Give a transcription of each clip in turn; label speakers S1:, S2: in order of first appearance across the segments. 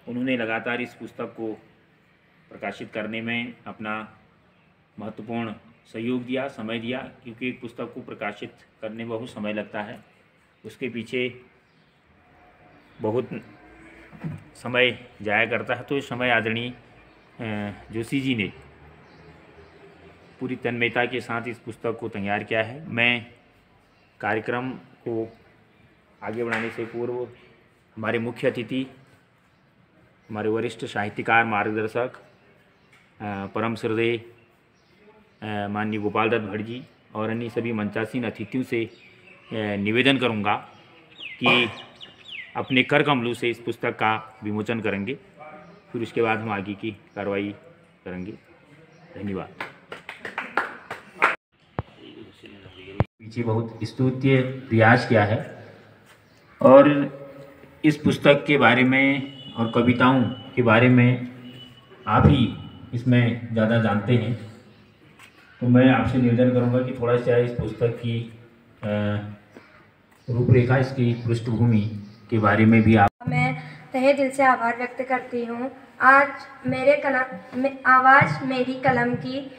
S1: उन्होंने लगातार इस पुस्तक को प्रकाशित करने में अपना महत्वपूर्ण सहयोग दिया, समय दिया, क्योंकि एक पुस्तक को प्रकाशित करने में बहुत समय लगता है। उसके पीछे बहुत समय जाया करता है। तो इस समय आदरणीय जोशी जी ने पूरी तन्मयता के साथ इस पुस्तक को तैयार किया है। मैं कार्यक्रम को आगे बढ़ाने से पूर्व हमारे मुख्य अतिथि, हमारे वरिष्ठ साहित्यकार, मार्गदर्शक, परम श्रद्धेय माननीय गोपाल दत्त भट्ट जी और अन्य सभी मंचासीन अतिथियों से निवेदन करूंगा कि अपने कर कमलों से इस पुस्तक का विमोचन करेंगे, फिर उसके बाद हम आगे की कार्रवाई करेंगे। धन्यवाद। पीछे बहुत स्तुत्य प्रयास किया है और इस पुस्तक के बारे में और कविताओं के बारे में आप ही इसमें ज़्यादा जानते हैं, तो मैं आपसे निवेदन करूंगा कि थोड़ा सा इस पुस्तक की रूपरेखा, इसकी पृष्ठभूमि के बारे में भी आप।
S2: मैं तहे दिल से आभार व्यक्त करती हूँ। आज मेरे कलम में आवाज़ मेरी कलम की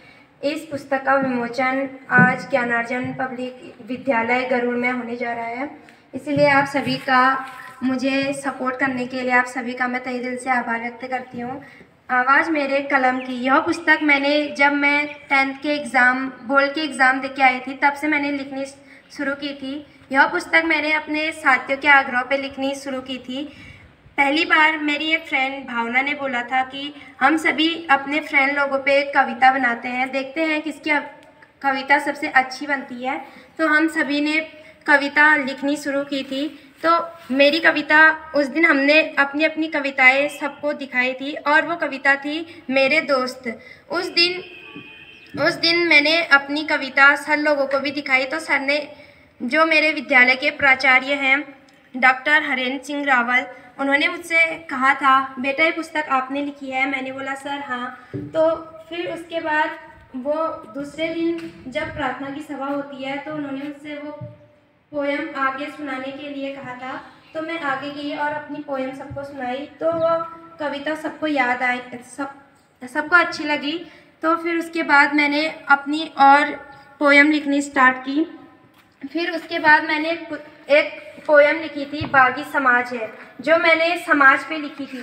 S2: इस पुस्तक का विमोचन आज ज्ञानार्जन पब्लिक विद्यालय गरुड़ में होने जा रहा है। इसलिए आप सभी का, मुझे सपोर्ट करने के लिए आप सभी का मैं तहे दिल से आभार व्यक्त करती हूँ। आवाज़ मेरे कलम की यह पुस्तक मैंने जब मैं 10th के एग्ज़ाम, बोर्ड के एग्ज़ाम दे के आई थी, तब से मैंने लिखनी शुरू की थी। यह पुस्तक मैंने अपने साथियों के आग्रह पे लिखनी शुरू की थी। पहली बार मेरी एक फ्रेंड भावना ने बोला था कि हम सभी अपने फ्रेंड लोगों पे एक कविता बनाते हैं, देखते हैं किसकी कविता सबसे अच्छी बनती है। तो हम सभी ने कविता लिखनी शुरू की थी। तो मेरी कविता, उस दिन हमने अपनी अपनी कविताएं सबको दिखाई थी और वो कविता थी मेरे दोस्त। उस दिन मैंने अपनी कविता सर लोगों को भी दिखाई। तो सर ने, जो मेरे विद्यालय के प्राचार्य हैं डॉक्टर हरेंद्र सिंह रावल, उन्होंने मुझसे कहा था, बेटा ये पुस्तक आपने लिखी है? मैंने बोला सर हाँ। तो फिर उसके बाद वो दूसरे दिन जब प्रार्थना की सभा होती है तो उन्होंने मुझसे वो पोयम आगे सुनाने के लिए कहा था। तो मैं आगे गई और अपनी पोयम सबको सुनाई। तो वो कविता सबको याद आई, सबको अच्छी लगी। तो फिर उसके बाद मैंने अपनी और पोयम लिखनी स्टार्ट की। फिर उसके बाद मैंने एक पोयम लिखी थी, बागी समाज है, जो मैंने समाज पे लिखी थी,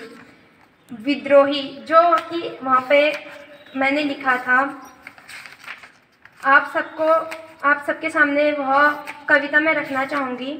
S2: विद्रोही, जो कि वहाँ पे मैंने लिखा था। आप सबके सामने वह कविता मैं रखना चाहूँगी।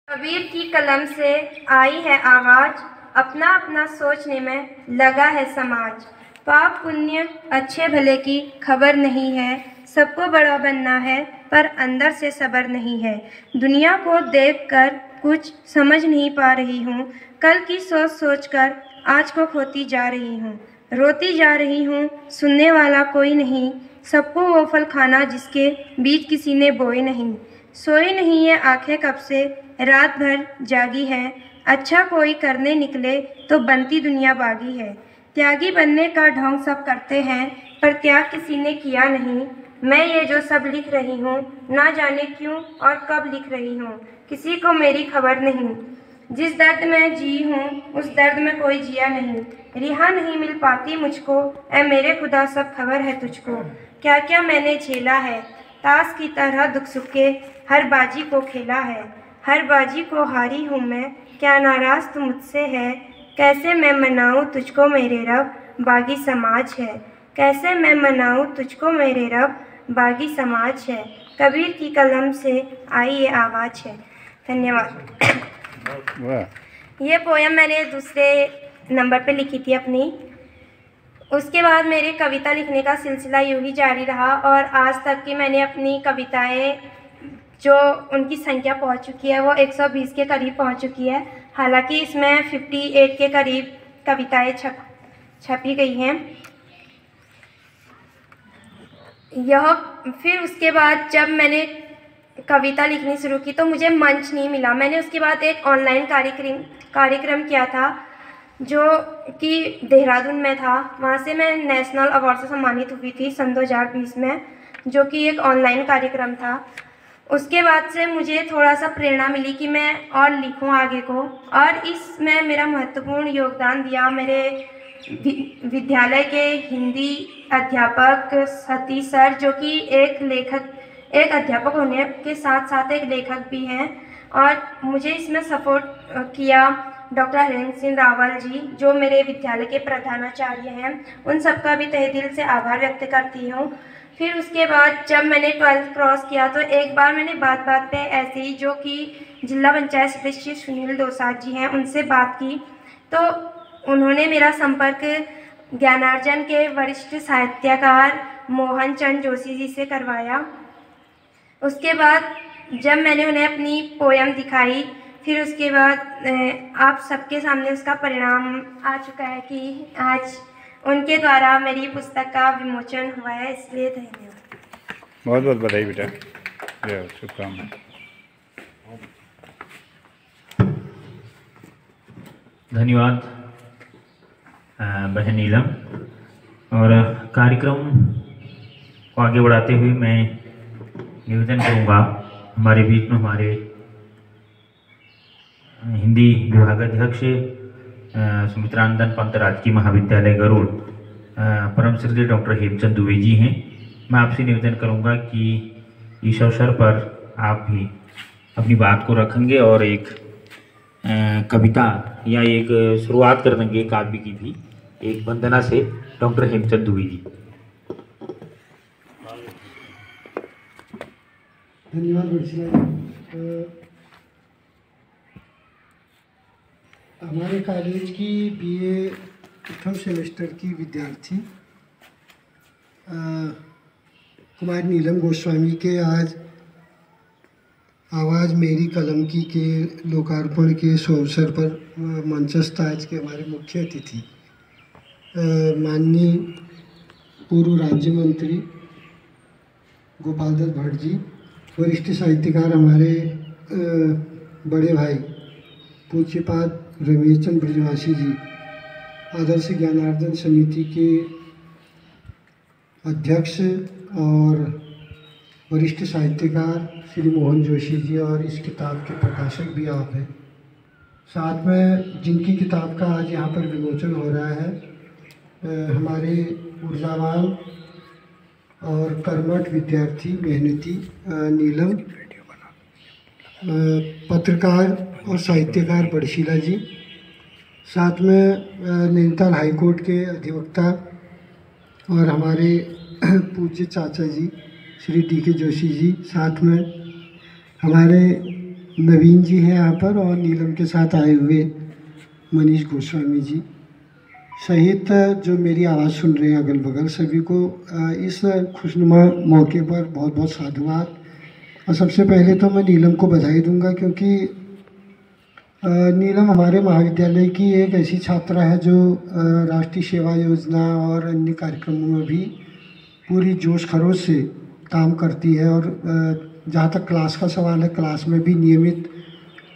S2: कबीर की कलम से आई है आवाज़, अपना अपना सोचने में लगा है समाज। पाप पुण्य अच्छे भले की खबर नहीं है, सबको बड़ा बनना है पर अंदर से सब्र नहीं है। दुनिया को देखकर कुछ समझ नहीं पा रही हूँ, कल की सोच सोचकर आज को खोती जा रही हूँ। रोती जा रही हूँ, सुनने वाला कोई नहीं, सबको वो फल खाना जिसके बीज किसी ने बोए नहीं। सोई नहीं है आंखें कब से, रात भर जागी है, अच्छा कोई करने निकले तो बनती दुनिया बागी है। त्यागी बनने का ढोंग सब करते हैं, पर त्याग किसी ने किया नहीं। मैं ये जो सब लिख रही हूँ, ना जाने क्यों और कब लिख रही हूँ, किसी को मेरी खबर नहीं। जिस दर्द में जी हूँ उस दर्द में कोई जिया नहीं, रिहा नहीं मिल पाती मुझको, ऐ मेरे खुदा सब खबर है तुझको। क्या क्या मैंने झेला है, ताश की तरह दुख सुख के हर बाजी को खेला है। हर बाजी को हारी हूँ मैं, क्या नाराज़ तू मुझसे है। कैसे मैं मनाऊँ तुझको मेरे रब, बागी समाज है। कैसे मैं मनाऊँ तुझको मेरे रब, बागी समाज है। कबीर की कलम से आई ये आवाज़ है। धन्यवाद। ये पोयम मैंने दूसरे नंबर पे लिखी थी अपनी। उसके बाद मेरे कविता लिखने का सिलसिला यूँ ही जारी रहा और आज तक की मैंने अपनी कविताएं, जो उनकी संख्या पहुंच चुकी है वो 120 के करीब पहुंच चुकी है। हालांकि इसमें 58 के करीब कविताएं छपी गई हैं। फिर उसके बाद जब मैंने कविता लिखनी शुरू की तो मुझे मंच नहीं मिला। मैंने उसके बाद एक ऑनलाइन कार्यक्रम किया था जो कि देहरादून में था। वहाँ से मैं नेशनल अवार्ड से सम्मानित हुई थी सन 2020 में, जो कि एक ऑनलाइन कार्यक्रम था। उसके बाद से मुझे थोड़ा सा प्रेरणा मिली कि मैं और लिखूं आगे को, और इसमें मेरा महत्वपूर्ण योगदान दिया मेरे विद्यालय के हिंदी अध्यापक सतीश सर, जो कि एक अध्यापक होने के साथ साथ एक लेखक भी हैं। और मुझे इसमें सपोर्ट किया डॉक्टर हरेंद्र सिंह रावल जी, जो मेरे विद्यालय के प्रधानाचार्य हैं। उन सबका भी तहे दिल से आभार व्यक्त करती हूँ। फिर उसके बाद जब मैंने 12th क्रॉस किया तो एक बार मैंने बात पे ऐसे ही, जो कि जिला पंचायत सदस्य सुनील दोसांझ जी हैं, उनसे बात की, तो उन्होंने मेरा संपर्क ज्ञानार्जन के वरिष्ठ साहित्यकार मोहन चंद जोशी जी से करवाया। उसके बाद जब मैंने उन्हें अपनी पोयम दिखाई, फिर उसके बाद आप सबके सामने उसका परिणाम आ चुका है कि आज उनके द्वारा मेरी पुस्तक का विमोचन हुआ है। इसलिए धन्यवाद।
S3: बहुत बहुत बधाई बेटा, शुभकामनाएं।
S1: धन्यवाद बहन नीलम। और कार्यक्रम को आगे बढ़ाते हुए मैं निवेदन करूंगा, हमारे बीच में हमारे हिंदी विभागाध्यक्ष सुमित्रानंदन पंत राजकीय महाविद्यालय गरुड़ परम श्रद्धेय डॉक्टर हेमचंद दुबे जी हैं। मैं आपसे निवेदन करूंगा कि इस अवसर पर आप भी अपनी बात को रखेंगे और एक कविता या एक शुरुआत कर देंगे काव्य की भी, एक वंदना से डॉक्टर हेमचंद दुबे जी।
S4: धन्यवाद बड़सिला। हमारे कॉलेज की बीए प्रथम सेमेस्टर की विद्यार्थी कुमारी नीलम गोस्वामी के आज आवाज़ मेरी कलम की के लोकार्पण के शुभ अवसर पर मंचस्थ आज के हमारे मुख्य अतिथि माननीय पूर्व राज्य मंत्री गोपाल दत्त भट्ट जी, वरिष्ठ साहित्यकार हमारे बड़े भाई पूज्यपाद रमेश चंद्र ब्रजवासी जी, आदर्श ज्ञानार्जन समिति के अध्यक्ष और वरिष्ठ साहित्यकार श्री मोहन जोशी जी, और इस किताब के प्रकाशक भी आप हैं। साथ में जिनकी किताब का आज यहाँ पर विमोचन हो रहा है हमारे ऊर्जावान और कर्मठ विद्यार्थी मेहनती नीलम, पत्रकार और साहित्यकार बड़शीला जी, साथ में नैनीताल हाईकोर्ट के अधिवक्ता और हमारे पूज्य चाचा जी श्री डी.के. जोशी जी, साथ में हमारे नवीन जी हैं यहाँ पर, और नीलम के साथ आए हुए मनीष गोस्वामी जी सहित जो मेरी आवाज़ सुन रहे हैं अगल बगल, सभी को इस खुशनुमा मौके पर बहुत बहुत साधुवाद। और सबसे पहले तो मैं नीलम को बधाई दूंगा, क्योंकि नीलम हमारे महाविद्यालय की एक ऐसी छात्रा है जो राष्ट्रीय सेवा योजना और अन्य कार्यक्रमों में भी पूरी जोश खरोश से काम करती है, और जहाँ तक क्लास का सवाल है, क्लास में भी नियमित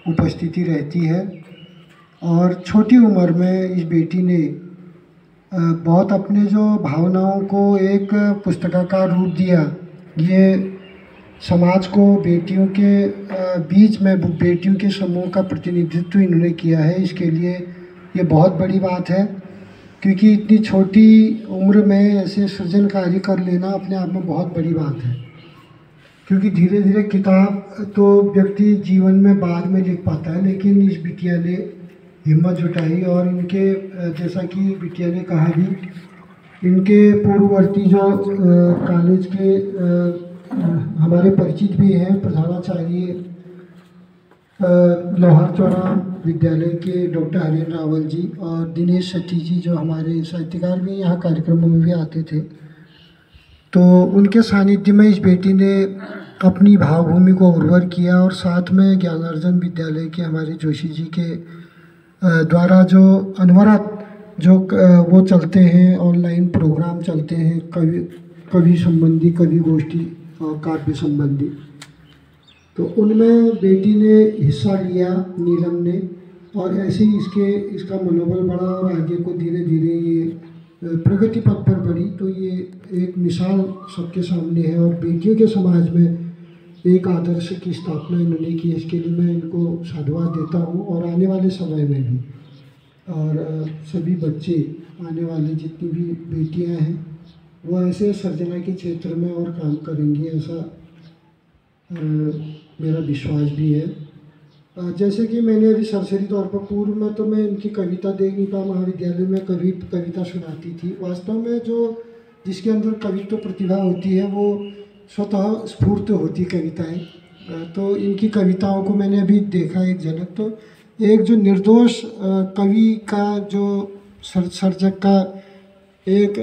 S4: उपस्थिति रहती है। और छोटी उम्र में इस बेटी ने बहुत अपने जो भावनाओं को एक पुस्तकाकार रूप दिया। ये समाज को बेटियों के बीच में बेटियों के समूह का प्रतिनिधित्व इन्होंने किया है। इसके लिए ये बहुत बड़ी बात है, क्योंकि इतनी छोटी उम्र में ऐसे सृजन कार्य कर लेना अपने आप में बहुत बड़ी बात है। क्योंकि धीरे धीरे किताब तो व्यक्ति जीवन में बाद में लिख पाता है, लेकिन इस बिटिया ने हिम्मत जुटाई। और इनके जैसा कि बिटिया ने कहा भी, इनके पूर्ववर्ती जो कॉलेज के हमारे परिचित भी हैं प्रधानाचार्य लोहार चौड़ा विद्यालय के डॉक्टर हरेंद्र रावल जी और दिनेश शेट्टी जी, जो हमारे साहित्यकार भी यहाँ कार्यक्रमों में भी आते थे, तो उनके सानिध्य में इस बेटी ने अपनी भावभूमि को उर्वर किया। और साथ में ज्ञानार्जन विद्यालय के हमारे जोशी जी के द्वारा जो अनवरत जो वो चलते हैं, ऑनलाइन प्रोग्राम चलते हैं, कवि संबंधी, कवि गोष्ठी और काव्य संबंधी, तो उनमें बेटी ने हिस्सा लिया नीलम ने, और ऐसे ही इसका मनोबल बढ़ा और आगे को धीरे धीरे ये प्रगति पथ पर बढ़ी। तो ये एक मिसाल सबके सामने है, और बेटियों के समाज में एक आदर्श की स्थापना इन्होंने की, इसके लिए मैं इनको साधुवाद देता हूँ। और आने वाले समय में भी और सभी बच्चे, आने वाली जितनी भी बेटियां हैं, वो ऐसे सर्जना के क्षेत्र में और काम करेंगी, ऐसा मेरा विश्वास भी है। जैसे कि मैंने अभी सरसरी तौर पर, पूर्व में तो मैं इनकी कविता देख नहीं पाया, महाविद्यालय में कविता सुनाती थी। वास्तव में जो जिसके अंदर कवित्व प्रतिभा होती है वो स्वतः स्फूर्त होती कविताएं। तो इनकी कविताओं को मैंने अभी देखा एक झलक, तो एक जो निर्दोष कवि का जो सर्जक का एक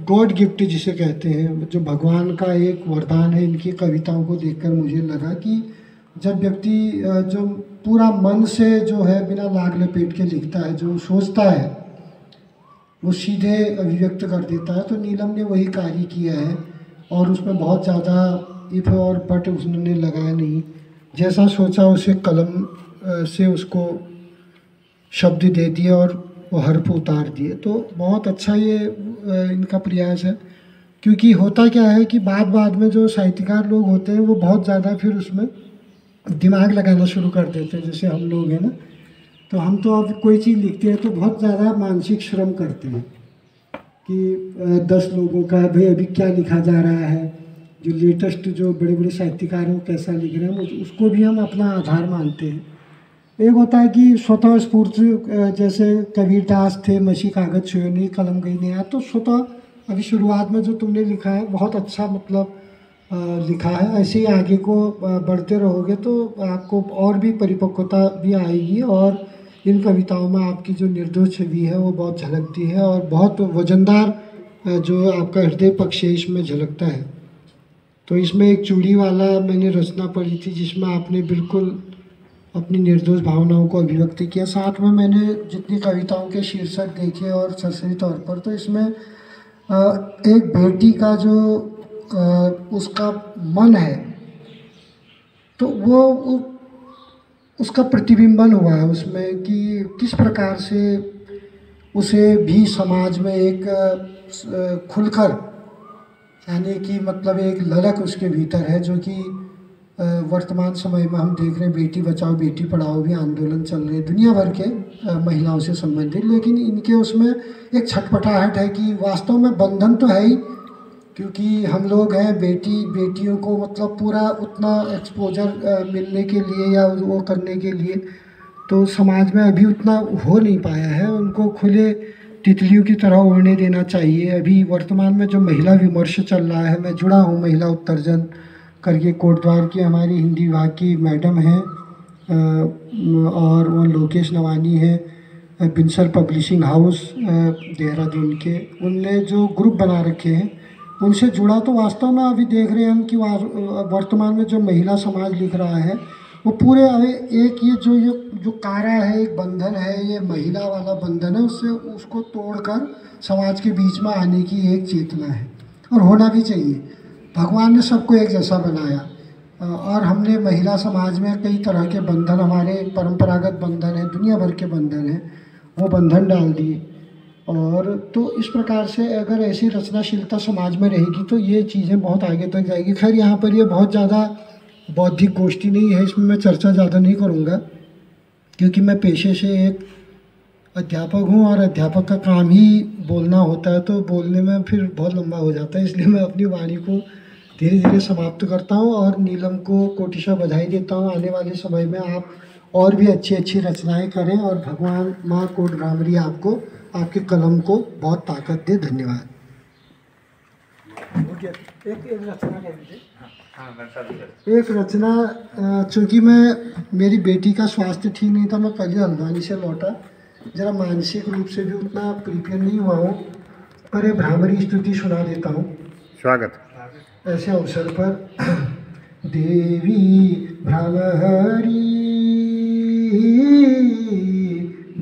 S4: गॉड गिफ्ट जिसे कहते हैं, जो भगवान का एक वरदान है, इनकी कविताओं को देखकर मुझे लगा कि जब व्यक्ति जो पूरा मन से जो है बिना लाग लपेट के लिखता है, जो सोचता है वो सीधे अभिव्यक्त कर देता है। तो नीलम ने वही कार्य किया है और उसमें बहुत ज़्यादा इफ और बट उसने लगाया नहीं, जैसा सोचा उसे कलम से उसको शब्द दे दिए और वो हर्फ उतार दिए। तो बहुत अच्छा ये इनका प्रयास है, क्योंकि होता क्या है कि बाद में जो साहित्यकार लोग होते हैं वो बहुत ज़्यादा फिर उसमें दिमाग लगाना शुरू कर देते हैं। जैसे हम लोग हैं ना, तो हम तो अब कोई चीज़ लिखते हैं तो बहुत ज़्यादा मानसिक श्रम करते हैं कि 10 लोगों का भाई अभी क्या लिखा जा रहा है, जो लेटेस्ट जो बड़े बड़े साहित्यकार हैं वो कैसा लिख रहे हैं, उसको भी हम अपना आधार मानते हैं। एक होता है कि स्वतः स्फूर्त, जैसे कबीरदास थे, मसी कागज छुए नहीं कलम गई नहीं आया, तो स्वतः अभी शुरुआत में जो तुमने लिखा है बहुत अच्छा मतलब लिखा है। ऐसे ही आगे को बढ़ते रहोगे तो आपको और भी परिपक्वता भी आएगी और इन कविताओं में आपकी जो निर्दोष छवि है वो बहुत झलकती है और बहुत वजनदार जो आपका हृदय पक्ष है इसमें झलकता है। तो इसमें एक चूड़ी वाला मैंने रचना पढ़ी थी जिसमें आपने बिल्कुल अपनी निर्दोष भावनाओं को अभिव्यक्त किया। साथ में मैंने जितनी कविताओं के शीर्षक देखे और सरसरी तौर पर, तो इसमें एक बेटी का जो उसका मन है तो वो उसका प्रतिबिंबन हुआ है उसमें कि किस प्रकार से उसे भी समाज में एक खुलकर, यानी कि मतलब एक ललक उसके भीतर है, जो कि वर्तमान समय में हम देख रहे हैं बेटी बचाओ बेटी पढ़ाओ भी आंदोलन चल रहे हैं दुनिया भर के महिलाओं से संबंधित, लेकिन इनके उसमें एक छटपटाहट है कि वास्तव में बंधन तो है ही, क्योंकि हम लोग हैं बेटियों को मतलब पूरा उतना एक्सपोजर मिलने के लिए या वो करने के लिए तो समाज में अभी उतना हो नहीं पाया है। उनको खुले तितलियों की तरह उड़ने देना चाहिए। अभी वर्तमान में जो महिला विमर्श चल रहा है, मैं जुड़ा हूँ महिला उत्तर्जन करके कोटद्वार की हमारी हिंदी विभाग की मैडम हैं और वो लोकेश नवानी है, बिंसल पब्लिशिंग हाउस देहरादून के, उनने जो ग्रुप बना रखे हैं उनसे जुड़ा। तो वास्तव में अभी देख रहे हैं हम कि वर्तमान में जो महिला समाज लिख रहा है वो पूरे एक ये जो कारा है, एक बंधन है, ये महिला वाला बंधन है, उससे उसको तोड़कर समाज के बीच में आने की एक चेतना है और होना भी चाहिए। भगवान ने सबको एक जैसा बनाया और हमने महिला समाज में कई तरह के बंधन, हमारे परंपरागत बंधन है, दुनिया भर के बंधन हैं, वो बंधन डाल दिए। और तो इस प्रकार से अगर ऐसी रचनाशीलता समाज में रहेगी तो ये चीज़ें बहुत आगे तक जाएगी। खैर यहाँ पर ये बहुत ज़्यादा बौद्धिक गोष्ठी नहीं है, इसमें मैं चर्चा ज़्यादा नहीं करूँगा क्योंकि मैं पेशे से एक अध्यापक हूँ और अध्यापक का काम ही बोलना होता है, तो बोलने में फिर बहुत लंबा हो जाता है, इसलिए मैं अपनी वाणी को धीरे धीरे समाप्त करता हूँ और नीलम को कोटिशा बधाई देता हूँ। आने वाले समय में आप और भी अच्छी अच्छी रचनाएं करें और भगवान माँ कोट भ्रामरी आपको आपके कलम को बहुत ताकत दे। धन्यवाद। एक रचना, चूँकि मेरी बेटी का स्वास्थ्य ठीक नहीं था, मैं कल ही हल्द्वानी से लौटा, जरा मानसिक रूप से भी उतना प्रिपेयर नहीं हुआ हूँ, पर एक भ्रामरी स्तुति सुना देता हूँ।
S3: स्वागत।
S4: ऐसे अवसर पर देवी भ्रामरी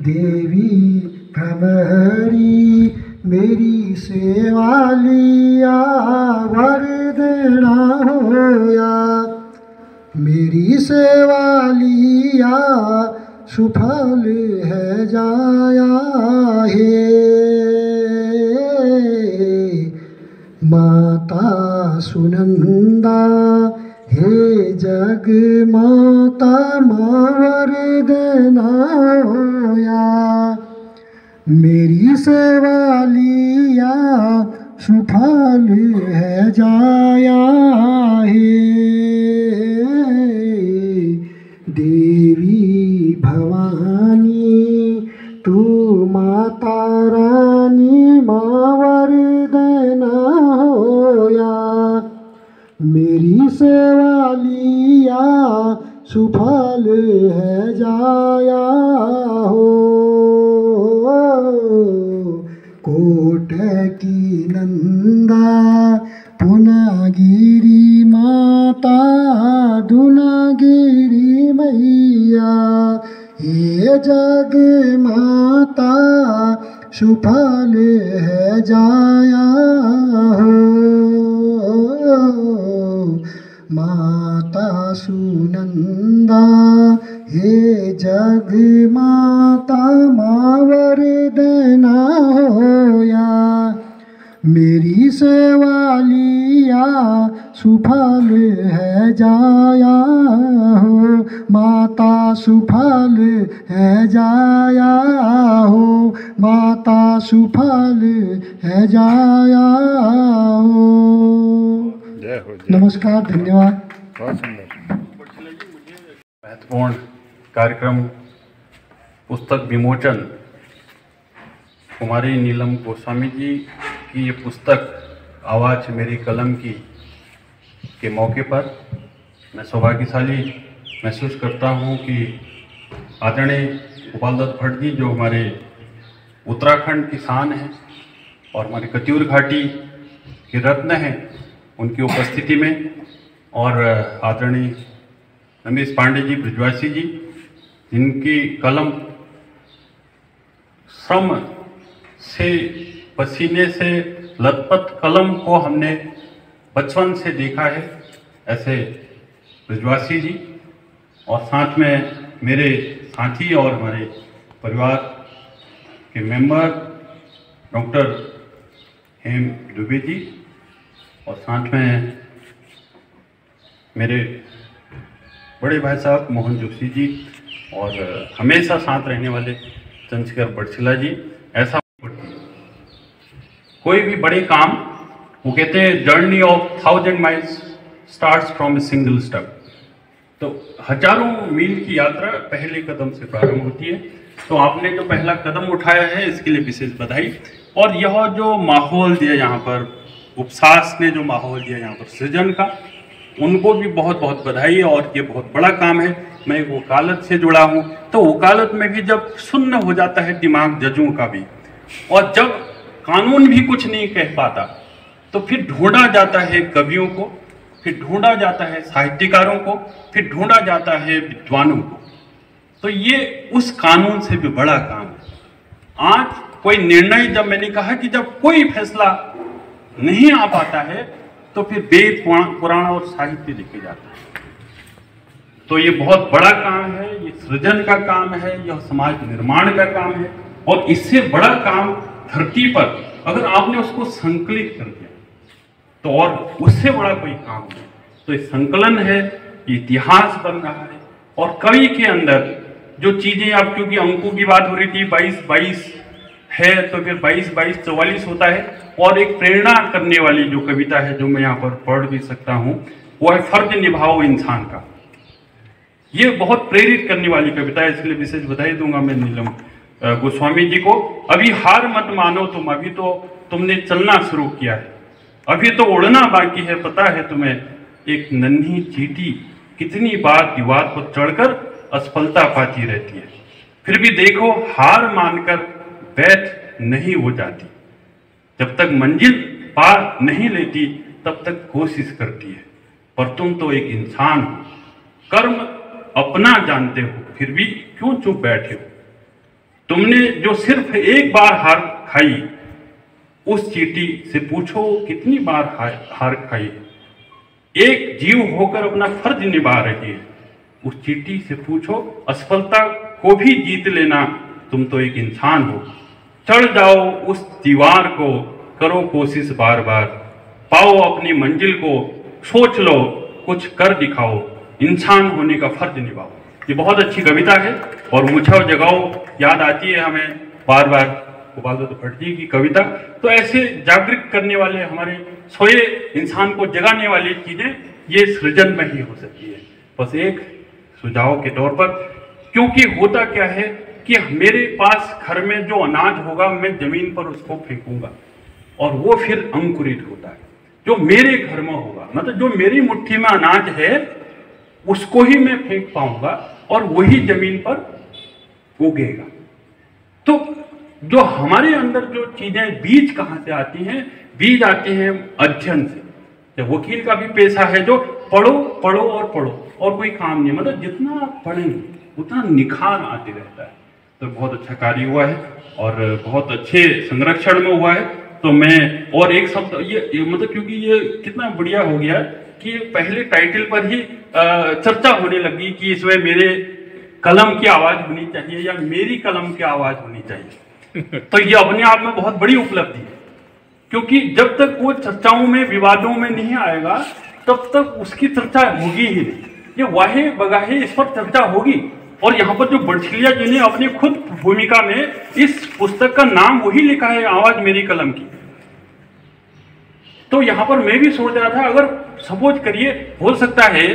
S4: देवी भ्रामरी मेरी सेवा लिया वरदना होया, मेरी सेवा लिया सुफल है जाया है। माता सुनंदा हे जग माता वरदाना होया, मेरी सेवा लिया सुफल है जाया है। देवी भवानी तू माता रानी माँ वरदाना होया, मेरी सेवा लिया सुफल है जाया हो। कोट की नंदा पुनागिरी माता दुनागिरी मैया, ये जग माता सुफल है जाया हो। माता सुनंदा हे जग माता माँ वरदाना होया, मेरी सेवा लिया सुफल है जाया हो। माता सुफल है जाया हो, माता सुफल है जाया हो।
S3: जय हो।
S4: नमस्कार, धन्यवाद।
S3: बहुत सुंदर।
S5: महत्वपूर्ण कार्यक्रम पुस्तक विमोचन कुमारी नीलम गोस्वामी जी की ये पुस्तक आवाज़ मेरी कलम की के मौके पर मैं सौभाग्यशाली महसूस करता हूँ कि आदरणीय गोपाल दत्त भट्ट जी जो हमारे उत्तराखंड की शान हैं और हमारे कत्यूर घाटी के रत्न हैं, उनकी उपस्थिति में, और आदरणीय रमेश पांडे जी ब्रजवासी जी, जिनकी कलम श्रम से पसीने से लथपथ कलम को हमने बचपन से देखा है, ऐसे ब्रजवासी जी, और साथ में मेरे साथी और हमारे परिवार के मेंबर डॉक्टर हेम दुबे जी, और साथ में मेरे बड़े भाई साहब मोहन जोशी जी, और हमेशा साथ रहने वाले चंद्रशेखर बड़सिला जी। ऐसा कोई भी बड़े काम, वो कहते हैं journey of 1000 miles starts from a single step, तो हजारों मील की यात्रा पहले कदम से प्रारंभ होती है। तो आपने जो पहला कदम उठाया है इसके लिए विशेष बधाई। और यह जो माहौल दिया यहाँ पर, उपसास ने जो माहौल दिया यहाँ पर सृजन का, उनको भी बहुत बहुत बधाई। और ये बहुत बड़ा काम है। मैं एक वकालत से जुड़ा हूँ, तो वकालत में भी जब सुन्न हो जाता है दिमाग जजों का भी, और जब कानून भी कुछ नहीं कह पाता, तो फिर ढूंढा जाता है कवियों को, फिर ढूंढा जाता है साहित्यकारों को, फिर ढूंढा जाता है विद्वानों को। तो ये उस कानून से भी बड़ा काम है। आज कोई निर्णय, जब मैंने कहा कि जब कोई फैसला नहीं आ पाता है तो फिर वेद पुराण और साहित्य लिखे जाता है। तो ये बहुत बड़ा काम है, ये सृजन का काम है, यह समाज निर्माण का काम है। और इससे बड़ा काम धरती पर अगर आपने उसको संकलित कर दिया तो और उससे बड़ा कोई काम नहीं। तो ये संकलन है, ये इतिहास बन रहा है। और कवि के अंदर जो चीजें, आप क्योंकि अंकों की बात हो रही थी, 22-22 है, तो फिर 22-22 44 होता है। और एक प्रेरणा करने वाली जो कविता है, जो मैं यहाँ पर पढ़ भी सकता हूँ, वो है फर्ज निभाओ इंसान का। ये बहुत प्रेरित करने वाली कविता है, इसलिए विशेष बधाई दूंगा मैं नीलम गोस्वामी जी को। अभी हार मत मानो तुम, अभी तो तुमने चलना शुरू किया है, अभी तो उड़ना बाकी है। पता है तुम्हें, एक नन्ही चींटी कितनी बार दीवार पर चढ़कर असफलता पाती रहती है, फिर भी देखो हार मानकर बैठ नहीं हो जाती। जब तक मंजिल पार नहीं लेती तब तक कोशिश करती है। पर तुम तो एक इंसान हो, कर्म अपना जानते हो, फिर भी क्यों चुप बैठे हो। तुमने जो सिर्फ एक बार हार खाई, उस चींटी से पूछो कितनी बार हार खाई। एक जीव होकर अपना फर्ज निभा रही है, उस चींटी से पूछो असफलता को भी जीत लेना, तुम तो एक इंसान हो। चढ़ जाओ उस दीवार को, करो कोशिश बार बार, पाओ अपनी मंजिल को, सोच लो कुछ कर दिखाओ। इंसान होने का फर्ज निभाओ। ये बहुत अच्छी कविता है और मुझे जगाओ याद आती है हमें बार बार गोपाल दत्त भट्ट जी की कविता। तो ऐसे जागृत करने वाले, हमारे सोए इंसान को जगाने वाली चीजें ये सृजन में ही हो सकती है। बस एक सुझाव के तौर पर, क्योंकि होता क्या है कि मेरे पास घर में जो अनाज होगा मैं जमीन पर उसको फेंकूंगा और वो फिर अंकुरित होता है। जो मेरे घर में होगा, मतलब जो मेरी मुट्ठी में अनाज है उसको ही मैं फेंक पाऊंगा और वही जमीन पर उगेगा। तो जो हमारे अंदर जो चीजें, बीज कहां से आती हैं? बीज आते हैं अध्ययन से। वकील का भी पेशा है जो पढ़ो पढ़ो और पढ़ो और कोई काम नहीं, मतलब जितना आप पढ़ेंगे उतना निखार आते रहता है। तो बहुत अच्छा कार्य हुआ है और बहुत अच्छे संरक्षण में हुआ है। तो मैं और एक शब्द ये मतलब क्योंकि ये कितना बढ़िया हो गया कि पहले टाइटल पर ही चर्चा होने लगी कि इसमें मेरे कलम की आवाज होनी चाहिए या मेरी कलम की आवाज होनी चाहिए। तो ये अपने आप में बहुत बड़ी उपलब्धि है, क्योंकि जब तक वो चर्चाओं में, विवादों में नहीं आएगा तब तक उसकी चर्चा होगी ही नहीं। ये वाहे बगाहे इस पर चर्चा होगी। और यहाँ पर जो बड़छिलिया जी ने अपनी खुद भूमिका में इस पुस्तक का नाम वही लिखा है, आवाज मेरी कलम की। तो यहाँ पर मैं भी सोच रहा था, अगर सपोज करिए हो सकता है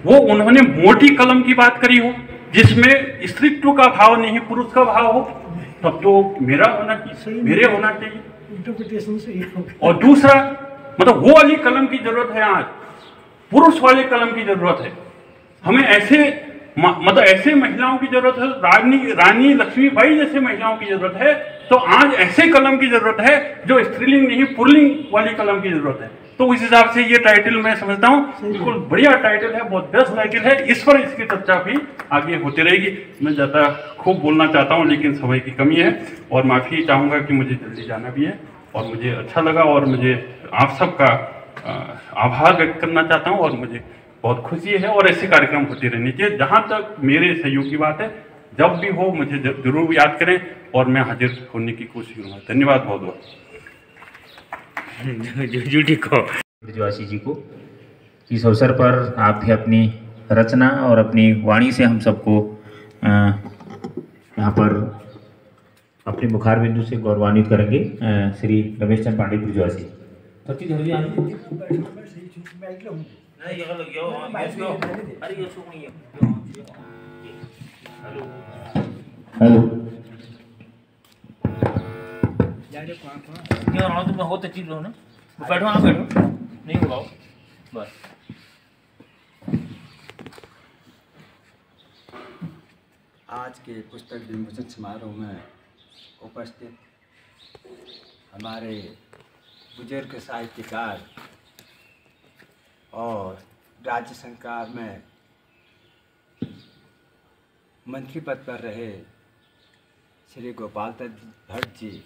S5: वो उन्होंने मोटी कलम की बात करी हो जिसमें स्त्रीत्व का भाव नहीं, पुरुष का भाव हो, तब तो मेरा होना चाहिए, मेरे होना चाहिए।
S6: इंटरप्रिटेशन सही होगा।
S5: और दूसरा, मतलब वो वाली कलम की जरूरत है, आज पुरुष वाले कलम की जरूरत है। हमें ऐसे मतलब ऐसे महिलाओं की जरूरत है, रानी लक्ष्मीबाई जैसे महिलाओं की जरूरत है। तो आज ऐसे कलम की जरूरत है जो स्त्रीलिंग नहीं पुल्लिंग वाली कलम की जरूरत है। तो उस हिसाब से ये टाइटल मैं समझता हूँ बिल्कुल बढ़िया टाइटल है, बहुत बेस्ट टाइटल है। इस पर इसकी चर्चा भी आगे होती रहेगी। मैं ज़्यादा खूब बोलना चाहता हूँ लेकिन समय की कमी है और माफ़ी चाहूँगा कि मुझे जल्दी जाना भी है। और मुझे अच्छा लगा और मुझे आप सबका आभार व्यक्त करना चाहता हूँ और मुझे बहुत खुशी है और ऐसे कार्यक्रम होते रहने चाहिए। जहाँ तक मेरे सहयोग की बात है, जब भी हो मुझे जरूर याद करें और मैं हाजिर होने की कोशिश करूँगा। धन्यवाद बहुत बहुत।
S1: ठीक हो ब्रजवासी जी को इस अवसर पर आप भी अपनी रचना और अपनी वाणी से हम सबको यहाँ पर अपने मुखार बिंदु से गौरवान्वित करेंगे। श्री रमेश चंद पांडे ब्रजवासी। हेलो तुम बहुत अच्छी लो ना, बैठो आप बैठो, नहीं बुलाओ बस।
S7: आज के पुस्तक विमोचन समारोह में उपस्थित हमारे बुजुर्ग साहित्यकार और राज्य सरकार में मंत्री पद पर रहे श्री गोपाल दत्त भट्ट जी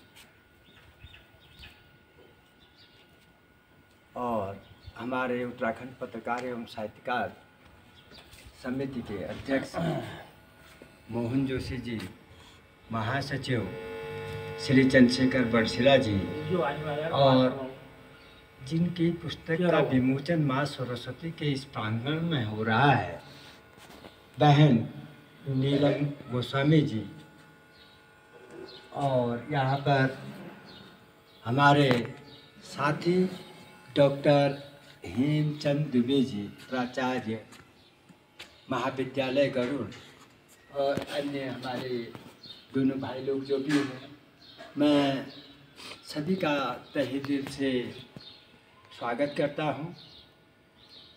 S7: और हमारे उत्तराखंड पत्रकार एवं साहित्यकार समिति के अध्यक्ष मोहन जोशी जी, महासचिव श्री चंद्रशेखर बड़शिला जी और जिनकी पुस्तक का विमोचन माँ सरस्वती के इस प्रांगण में हो रहा है, बहन नीलम गोस्वामी जी, और यहाँ पर हमारे साथी डॉक्टर हेमचंद दुबे जी, प्राचार्य महाविद्यालय गरुड़, और अन्य हमारे दोनों भाई लोग जो भी हैं, मैं सभी का तहे दिल से स्वागत करता हूं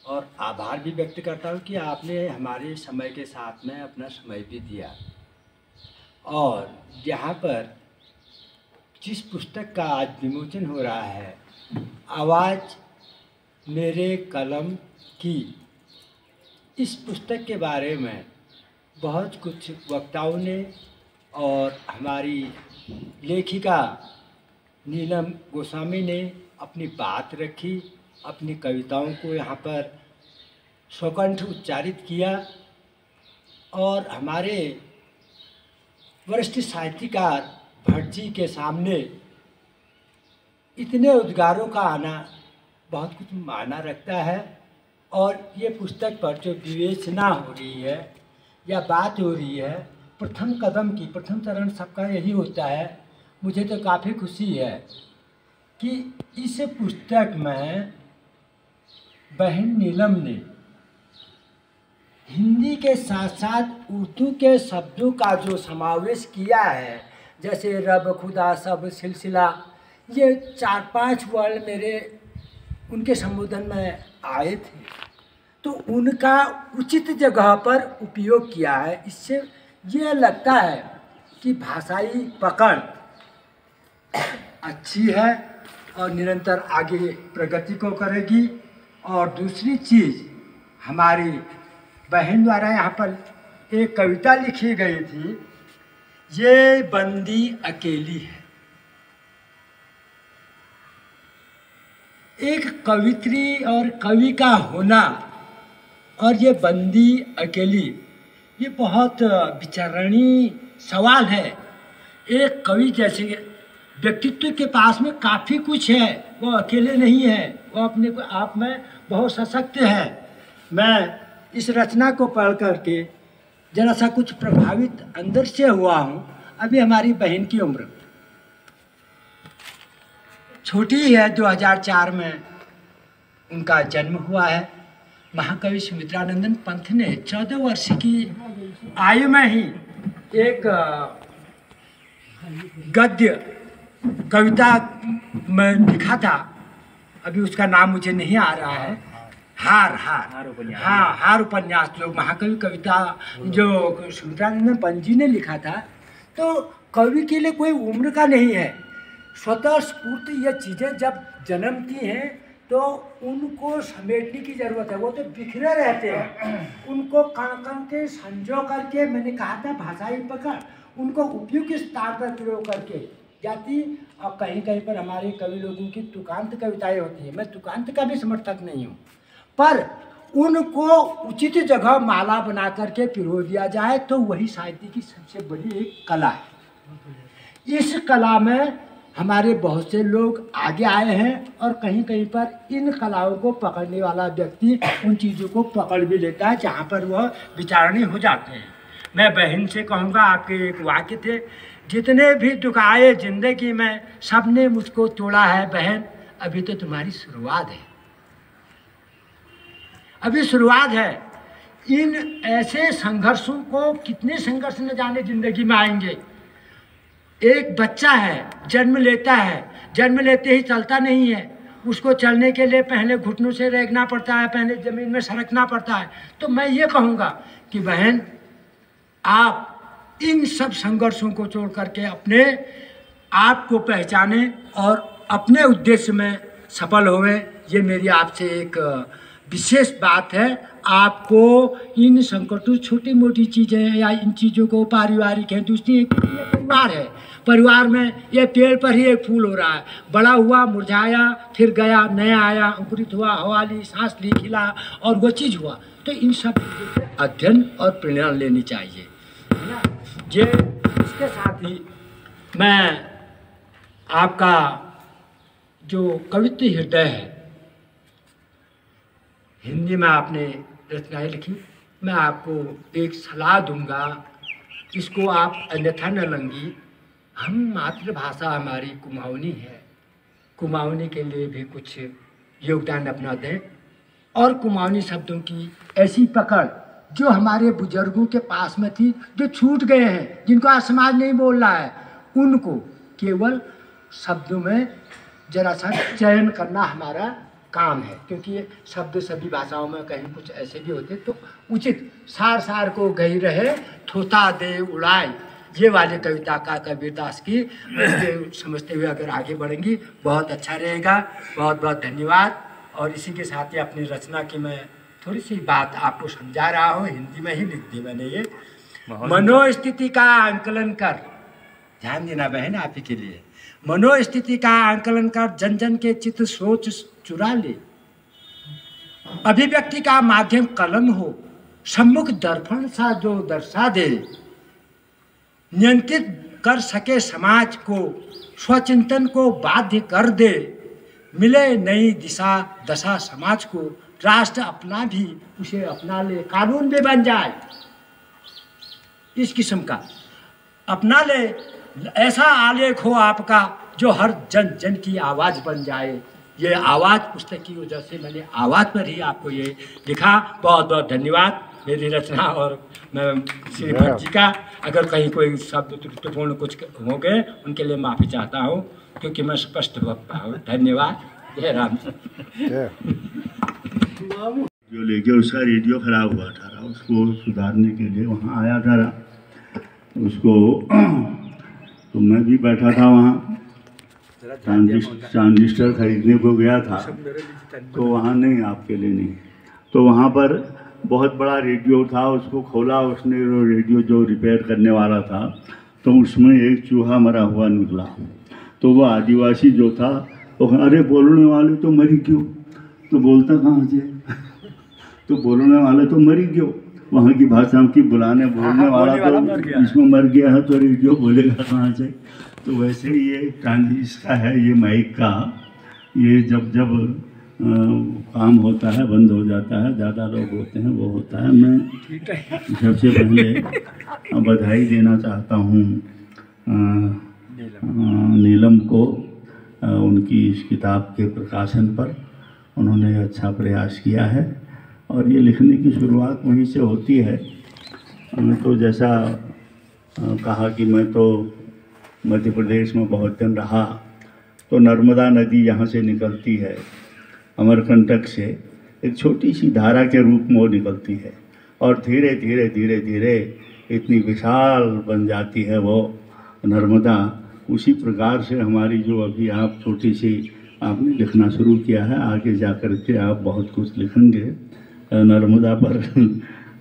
S7: और आभार भी व्यक्त करता हूं कि आपने हमारे समय के साथ में अपना समय भी दिया। और यहाँ पर जिस पुस्तक का आज विमोचन हो रहा है, आवाज़ मेरे कलम की, इस पुस्तक के बारे में बहुत कुछ वक्ताओं ने और हमारी लेखिका नीलम गोस्वामी ने अपनी बात रखी, अपनी कविताओं को यहाँ पर स्वकंठ उच्चारित किया और हमारे वरिष्ठ साहित्यकार भट्ट जी के सामने इतने उद्गारों का आना बहुत कुछ मायना रखता है। और ये पुस्तक पर जो विवेचना हो रही है या बात हो रही है प्रथम कदम की, प्रथम चरण सबका यही होता है। मुझे तो काफ़ी खुशी है कि इस पुस्तक में बहन नीलम ने हिंदी के साथ साथ उर्दू के शब्दों का जो समावेश किया है, जैसे रब, खुदा, सब, सिलसिला, ये 4-5 वर्ड मेरे उनके संबोधन में आए थे, तो उनका उचित जगह पर उपयोग किया है। इससे ये लगता है कि भाषाई पकड़ अच्छी है और निरंतर आगे प्रगति को करेगी। और दूसरी चीज़, हमारी बहन द्वारा यहाँ पर एक कविता लिखी गई थी, ये बंदी अकेली है। एक कवित्री और कवि का होना और ये बंदी अकेली, ये बहुत विचारणीय सवाल है। एक कवि जैसे व्यक्तित्व के पास में काफ़ी कुछ है, वो अकेले नहीं है, वो अपने को आप में बहुत सशक्त है। मैं इस रचना को पढ़ करके जरा सा कुछ प्रभावित अंदर से हुआ हूँ। अभी हमारी बहन की उम्र छोटी ही है, 2004 में उनका जन्म हुआ है। महाकवि सुमित्रानंदन पंत ने 14 वर्ष की आयु में ही एक गद्य कविता में लिखा था, अभी उसका नाम मुझे नहीं आ रहा है, हार उपन्यास, जो महाकवि कविता जो सुमित्रानंदन पंत जी ने लिखा था। तो कवि के लिए कोई उम्र का नहीं है, स्वतः स्फूर्त ये चीज़ें जब जन्मती हैं तो उनको समेटने की ज़रूरत है। वो तो बिखरे रहते हैं, उनको कण कण के संजो करके, मैंने कहा था भाषाई पकड़, उनको उपयुक्त स्थान पर प्रयोग करके जाती। और कहीं कहीं पर हमारे कवि लोगों की तुकांत कविताएं होती हैं, मैं तुकांत का भी समर्थक नहीं हूँ, पर उनको उचित जगह माला बना करके पिरो दिया जाए तो वही साहित्य की सबसे बड़ी एक कला है। इस कला में हमारे बहुत से लोग आगे आए हैं और कहीं कहीं पर इन कलाओं को पकड़ने वाला व्यक्ति उन चीज़ों को पकड़ भी लेता है जहाँ पर वह विचारणीय हो जाते हैं। मैं बहन से कहूँगा, आपके एक वाक्य थे, जितने भी दुख आए जिंदगी में सब ने मुझको तोड़ा है बहन, अभी तो तुम्हारी शुरुआत है, अभी शुरुआत है। इन ऐसे संघर्षों को, कितने संघर्ष न जाने जिंदगी में आएंगे। एक बच्चा है, जन्म लेता है, जन्म लेते ही चलता नहीं है, उसको चलने के लिए पहले घुटनों से रेंगना पड़ता है, पहले ज़मीन में सरकना पड़ता है। तो मैं ये कहूँगा कि बहन, आप इन सब संघर्षों को छोड़ करके अपने आप को पहचाने और अपने उद्देश्य में सफल होवे, ये मेरी आपसे एक विशेष बात है। आपको इन संकटों, छोटी मोटी चीज़ें या इन चीज़ों को, पारिवारिक है, दूसरी एक परिवार है, परिवार में ये पेड़ पर ही एक फूल हो रहा है, बड़ा हुआ, मुरझाया, फिर गया, नया आया, अंकुरित हुआ, हवा ली, सांस ली, खिला और वो चीज़ हुआ। तो इन सब अध्ययन और प्रेरणा लेनी चाहिए, है ना। ये इसके साथ ही मैं आपका जो कवित्व हृदय है, हिंदी में आपने रचनाएं लिखी, मैं आपको एक सलाह दूंगा, इसको आप अन्यथा न लेंगी। हम मातृभाषा हमारी कुमाऊनी है, कुमाऊनी के लिए भी कुछ योगदान अपना दें। और कुमाऊनी शब्दों की ऐसी पकड़ जो हमारे बुजुर्गों के पास में थी, जो छूट गए हैं, जिनको आज समाज नहीं बोल रहा है, उनको केवल शब्दों में जरा सा चयन करना हमारा काम है। क्योंकि ये शब्द सभी भाषाओं में कहीं कुछ ऐसे भी होते, तो उचित सार सार को गई रहे थोता दे उड़ाए, ये वाले कविता का कबीरदास की समझते हुए अगर आगे बढ़ेंगी बहुत अच्छा रहेगा। बहुत बहुत धन्यवाद। और इसी के साथ ही अपनी रचना की मैं थोड़ी सी बात आपको समझा रहा हूँ, हिंदी में ही लिख दी मैंने ये। मनोस्थिति का आंकलन कर, ध्यान देना बहन आप ही के लिए, मनोस्थिति का आंकलन कर, जन जन के चित्त सोच चुरा ले, अभिव्यक्ति का माध्यम कलम हो, सम्मुख दर्पण सा जो दर्शा दे, नियंत्रित कर सके समाज को, स्वचिंतन को बाध्य कर दे, मिले नई दिशा दशा समाज को, राष्ट्र अपना भी उसे अपना ले, कानून भी बन जाए, इस किस्म का अपना ले, ऐसा आलेख हो आपका जो हर जन जन की आवाज़ बन जाए। ये आवाज़ पुस्तक की वजह से मैंने आवाज़ पर ही आपको ये लिखा। बहुत बहुत धन्यवाद। मेरी रचना और मैं श्री भट्ट जी का अगर कहीं कोई शब्द त्रुटिपूर्ण कुछ हो गए उनके लिए माफ़ी चाहता हूँ, क्योंकि मैं स्पष्ट वक्ता हूँ। धन्यवाद। जय राम जी।
S8: जो लेके उसका रेडियो ख़राब हुआ था, उसको सुधारने के लिए वहाँ आया था उसको, तो मैं भी बैठा था वहाँ, ट्रांजिस्टर खरीदने को गया था, तो वहाँ नहीं, आपके लिए नहीं, तो वहाँ पर बहुत बड़ा रेडियो था, उसको खोला उसने, रेडियो जो रिपेयर करने वाला था, तो उसमें एक चूहा मरा हुआ निकला। तो वो आदिवासी जो था वो, अरे बोलने वाले तो मरी क्यों, तो बोलता कहाँ से तो बोलने वाले तो मरी क्यों, वहाँ की भाषा की बोलने वाला तो इसमें मर गया है, तो रेडियो बोलेगा कहाँ से। तो वैसे ही ये ट्रांजिस्टर का है, ये माइक का, ये जब काम होता है बंद हो जाता है, ज़्यादा लोग होते हैं वो होता है। मैं सबसे पहले बधाई देना चाहता हूँ नीलम को, उनकी इस किताब के प्रकाशन पर उन्होंने अच्छा प्रयास किया है, और ये लिखने की शुरुआत वहीं से होती है। मैं तो जैसा कहा कि मैं तो मध्य प्रदेश में बहुत दिन रहा, तो नर्मदा नदी यहाँ से निकलती है अमरकंटक से, एक छोटी सी धारा के रूप में वो निकलती है, और धीरे धीरे धीरे धीरे इतनी विशाल बन जाती है वो नर्मदा। उसी प्रकार से हमारी जो अभी आप छोटी सी आपने लिखना शुरू किया है, आगे जा कर के आप बहुत कुछ लिखेंगे नर्मदा पर।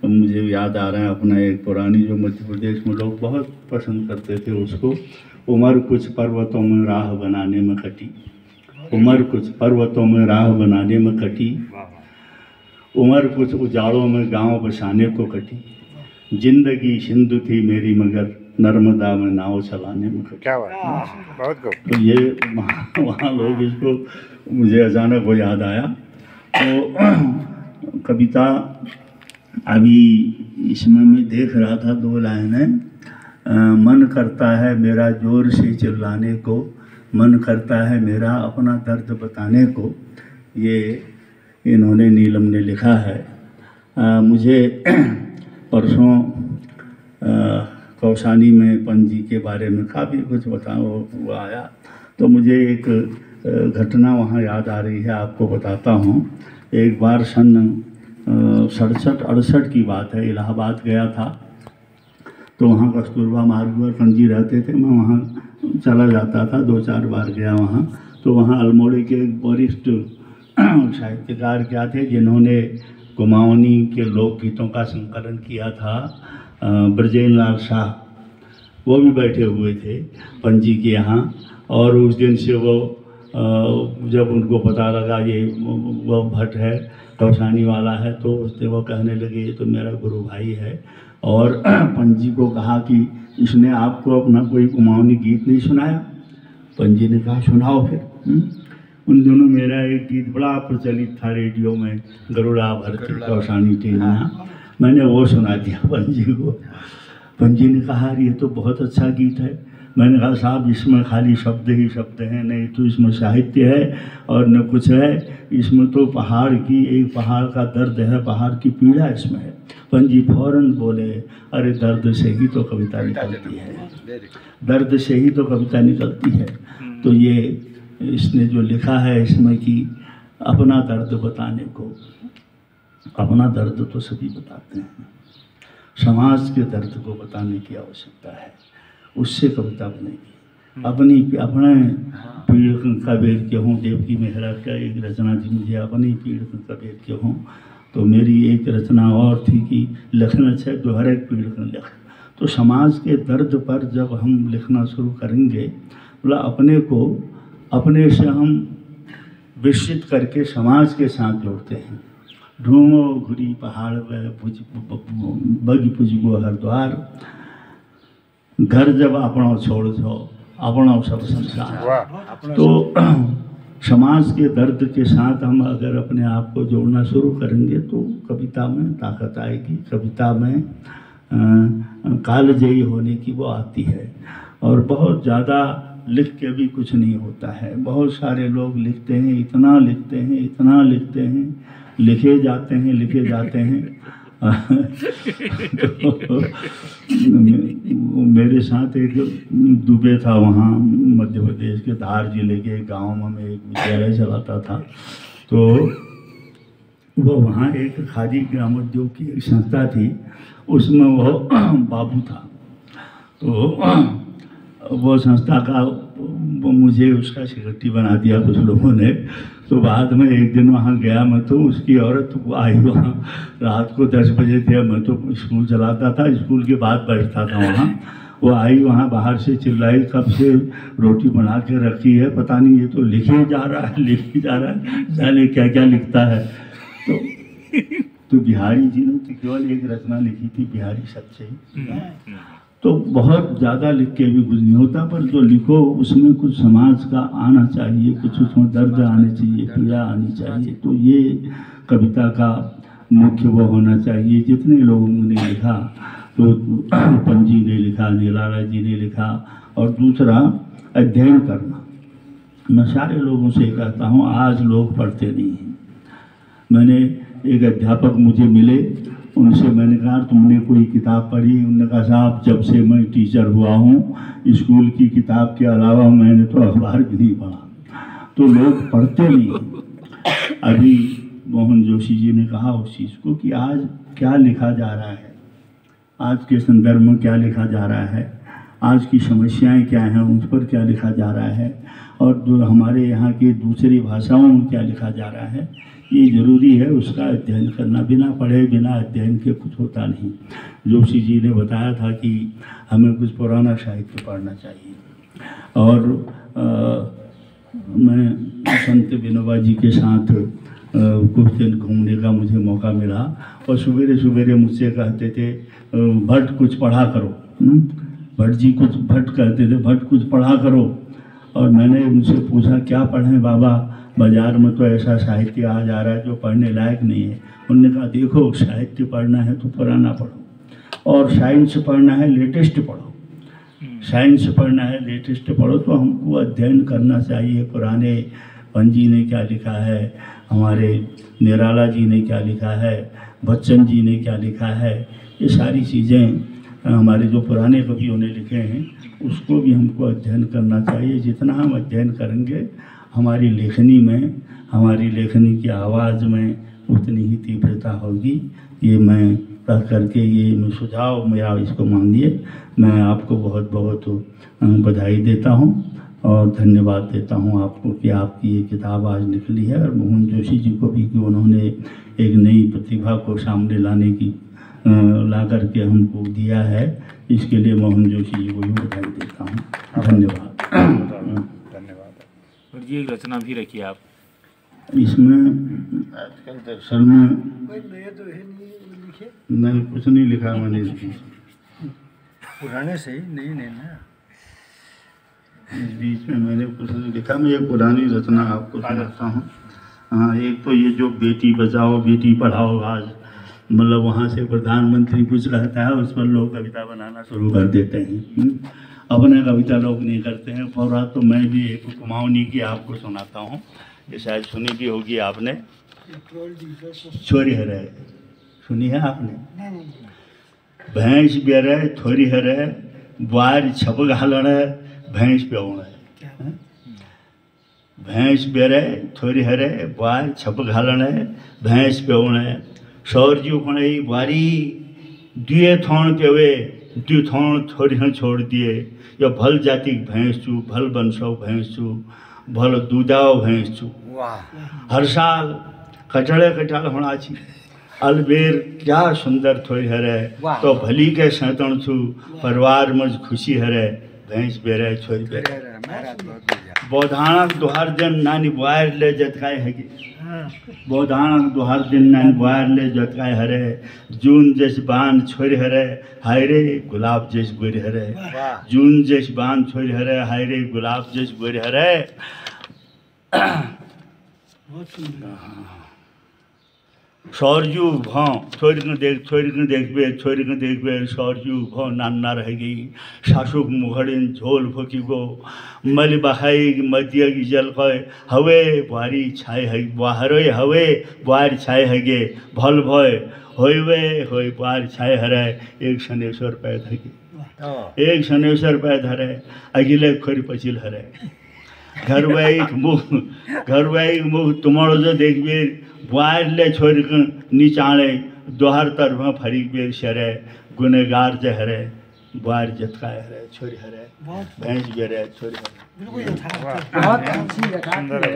S8: मुझे याद आ रहा है अपना एक पुरानी, जो मध्य प्रदेश में लोग बहुत पसंद करते थे उसको, उमर कुछ पर्वतों में राह बनाने में कटी, उमर कुछ पर्वतों में राह बनाने में कटी, उमर कुछ उजाड़ों में गांव बसाने को कटी, जिंदगी सिंधु थी मेरी मगर नर्मदा में नाव चलाने में कटी।
S3: क्या बात, बहुत खूब।
S8: तो ये वहाँ लोग इसको, मुझे अचानक वो याद आया। तो कविता अभी इसमें मैं देख रहा था, 2 लाइनें, मन करता है मेरा जोर से चिल्लाने को, मन करता है मेरा अपना दर्द बताने को, ये इन्होंने, नीलम ने लिखा है। मुझे परसों कौसानी में पंजी के बारे में काफ़ी कुछ वो आया, तो मुझे एक घटना वहाँ याद आ रही है, आपको बताता हूँ। एक बार सन 67-68 की बात है, इलाहाबाद गया था, तो वहाँ कस्तूरबा मार्ग पर पंजी रहते थे, मैं वहाँ चला जाता था, 2-4 बार गया वहाँ। तो वहाँ अल्मोड़े के एक वरिष्ठ साहित्यकार क्या थे, जिन्होंने कुमाऊनी के लोकगीतों का संकलन किया था, ब्रजेंद्र लाल शाह, वो भी बैठे हुए थे पंजी के यहाँ। और उस दिन से वो, जब उनको पता लगा ये वो भट्ट है, कौसानी वाला है, तो उससे वो कहने लगे ये तो मेरा गुरु भाई है, और पंजी को कहा कि इसने आपको अपना कोई कुमाऊनी गीत नहीं सुनाया। पंजी ने कहा सुनाओ फिर। उन दिनों मेरा एक गीत बड़ा प्रचलित था रेडियो में, गरुड़ा भरती कौसानी टेनिया, मैंने वो सुना दिया पंजी को। पंजी ने कहा ये तो बहुत अच्छा गीत है। मैंने कहा साहब इसमें खाली शब्द ही शब्द हैं, नहीं तो इसमें साहित्य है और न कुछ है, इसमें तो पहाड़ की, एक पहाड़ का दर्द है, पहाड़ की पीड़ा इसमें है। पंजी फौरन बोले अरे दर्द से ही तो कविता निकलती है, दर्द से ही तो कविता निकलती है। तो ये इसने जो लिखा है इसमें कि अपना दर्द बताने को, अपना दर्द तो सभी बताते हैं, समाज के दर्द को बताने की आवश्यकता है, उससे कविता बनेगी। अपने पीड़ कबीर के हूँ, देवकी मेहरा का एक रचना थी, मुझे अपनी पीड़ कबीर के हूँ। तो मेरी एक रचना और थी कि लिखना चाहिए जो हर एक पीड़ का लिख। तो समाज के दर्द पर जब हम लिखना शुरू करेंगे, बोला अपने को अपने से हम विकसित करके समाज के साथ जोड़ते हैं। ढूंढो घुरी पहाड़ बगी पुजगो हरद्वार, घर जब अपना छोड़ दो अपना सब संसार। तो समाज के दर्द के साथ हम अगर अपने आप को जोड़ना शुरू करेंगे तो कविता में ताकत आएगी, कविता में कालजयी होने की वो आती है। और बहुत ज़्यादा लिख के भी कुछ नहीं होता है। बहुत सारे लोग लिखते हैं, इतना लिखते हैं, इतना लिखते हैं, लिखे जाते हैं, लिखे जाते हैं। तो मेरे साथ एक दुबे था, वहाँ मध्य प्रदेश के धार जिले के गांव में एक विद्यालय चलाता था। तो वो वहाँ एक खादी ग्रामोद्योग की एक संस्था थी, उसमें वो बाबू था। तो वो संस्था का मुझे उसका सेक्रेटरी बना दिया कुछ लोगों ने। तो बाद में एक दिन वहाँ गया मैं, तो उसकी औरत आई वहाँ, रात को 10 बजे थे, मैं तो स्कूल चलाता था, स्कूल के बाद बैठता था वहाँ। वो आई वहाँ, बाहर से चिल्लाई, कब से रोटी बना के रखी है, पता नहीं ये तो लिखे जा रहा है, लिखे जा रहा है, जाने क्या क्या लिखता है। तो बिहारी जी ने तो केवल एक रचना लिखी थी, बिहारी सच्चे। तो बहुत ज़्यादा लिख के भी कुछ नहीं होता, पर जो लिखो उसमें कुछ समाज का आना चाहिए, कुछ उसमें दर्द आने चाहिए, पीड़ा आनी चाहिए। तो ये कविता का मुख्य वो होना चाहिए। जितने लोगों ने लिखा, तो पंजी ने लिखा, नीलाला जी ने लिखा, और दूसरा अध्ययन करना। मैं सारे लोगों से कहता हूँ, आज लोग पढ़ते नहीं हैं। मैंने एक अध्यापक मुझे मिले, उनसे मैंने कहा तुमने कोई किताब पढ़ी? उन्होंने कहा साहब जब से मैं टीचर हुआ हूँ स्कूल की किताब के अलावा मैंने तो अखबार भी नहीं पढ़ा। तो लोग पढ़ते नहीं। अभी मोहन जोशी जी ने कहा उस चीज़ को कि आज क्या लिखा जा रहा है, आज के संदर्भ में क्या लिखा जा रहा है, आज की समस्याएं क्या हैं, उस पर क्या लिखा जा रहा है, और जो हमारे यहाँ की दूसरी भाषाओं में क्या लिखा जा रहा है। ये ज़रूरी है, उसका अध्ययन करना। बिना पढ़े बिना अध्ययन के कुछ होता नहीं। जोशी जी ने बताया था कि हमें कुछ पुराना साहित्य पढ़ना चाहिए। और मैं संत विनोबा जी के साथ कुछ दिन घूमने का मुझे मौका मिला, और सवेरे सवेरे मुझसे कहते थे भट्ट कुछ पढ़ा करो। भट्ट जी कुछ भट्ट कहते थे, भट्ट कुछ पढ़ा करो। और मैंने उनसे पूछा क्या पढ़ें बाबा, बाज़ार में तो ऐसा साहित्य आ जा रहा है जो पढ़ने लायक नहीं है। उन्होंने कहा देखो साहित्य पढ़ना है तो पुराना पढ़ो, और साइंस पढ़ना है लेटेस्ट पढ़ो। साइंस पढ़ना है लेटेस्ट पढ़ो। तो हमको अध्ययन करना चाहिए, पुराने पंजी ने क्या लिखा है, हमारे निराला जी ने क्या लिखा है, बच्चन जी ने क्या लिखा है। ये सारी चीज़ें हमारे जो पुराने कवियों ने लिखे हैं उसको भी हमको अध्ययन करना चाहिए। जितना हम अध्ययन करेंगे हमारी लेखनी में, हमारी लेखनी की आवाज़ में उतनी ही तीव्रता होगी। ये मैं कह करके ये मैं सुझाव मेरा इसको मानिए। मैं आपको बहुत बहुत बधाई देता हूँ और धन्यवाद देता हूँ आपको कि आपकी ये किताब आज निकली है, और मोहन जोशी जी को भी कि उन्होंने एक नई प्रतिभा को सामने लाने की ला करके हमको दिया है। इसके लिए मोहन जोशी जी को भी बधाई देता हूँ। धन्यवाद।
S1: और जी एक रचना भी रखी आप
S8: इसमें। आजकल दरअसल में मैंने कुछ नहीं लिखा, मैंने
S7: पुराने से ही नहीं ना,
S8: इस बीच में मैंने कुछ नहीं लिखा। मैं एक पुरानी रचना आपको सुनाता हूँ। हाँ, एक तो ये जो बेटी बचाओ बेटी पढ़ाओ, आज मतलब वहाँ से प्रधानमंत्री कुछ रहता है उस पर लोग कविता बनाना शुरू कर देते हैं। अपने कविता लोग नहीं करते हैं। और रात तो मैं भी एक कुमाऊनी की आपको सुनाता हूँ, ये शायद सुनी भी होगी आपने। छोरी हरे सुनी है आपने? भैंस बेरे थोड़ी हरे बार छप घालण भैंस पेवण। भैंस बेरे थोड़ी हरे बार छप घालण भैंस पेवण। सौरजी उखणे बारी दुए थौण पेवे दु थौण थोड़ी हाँ छोड़ दिए। या भल जाति भैंस चू, भल बंसो भैंस चू, भल दूधाओ भैंस चू। हर साल कटड़े कटाल होना छी अलबेर क्या सुंदर थोड़ी हरे। तो भली के सैतण छू परिवार मज खुशी हरे भैंस बेरे छोरी बेरे। बौधाणक दोहर दिन नानी बुआर ले जतकाए हैगी। बौधाणक दोहर दिन नानी बुआर ले जतकाए हरे। जून जैस बान छोरी हरे हाय रे गुलाब जैस गोरी हरे। जून जैस बान छोरी हरे हाय रे गुलाब जैस गोरी हरे।
S6: बहुत सुंदर।
S8: सौरजू भाव छोरी देखबे सौरजू भाव नान्ना रह गई शासुक मुघड़िन झोल फकी गो मल बहाई मदिया की जल कय हवे बुहारी छाए है बाहरे हवे बुहार छाए हगे भल भय होइवे होय बुहार छाए हरे एक शनेश्वर पैद हगे एक शनेश्वर पैद हरे अगिले खोरी पचिल हरे घरवाइक मुख तुम्हारो जो देखबे बुआरले छोड़ नीचाणे दोहर तरफ फरीक बेर शरे गुनेगार जे हरे बुआर जतकाए हरे छोरी हरे भैंस बेरे छोरी हरे
S6: बहुत अच्छी यथार्थ है।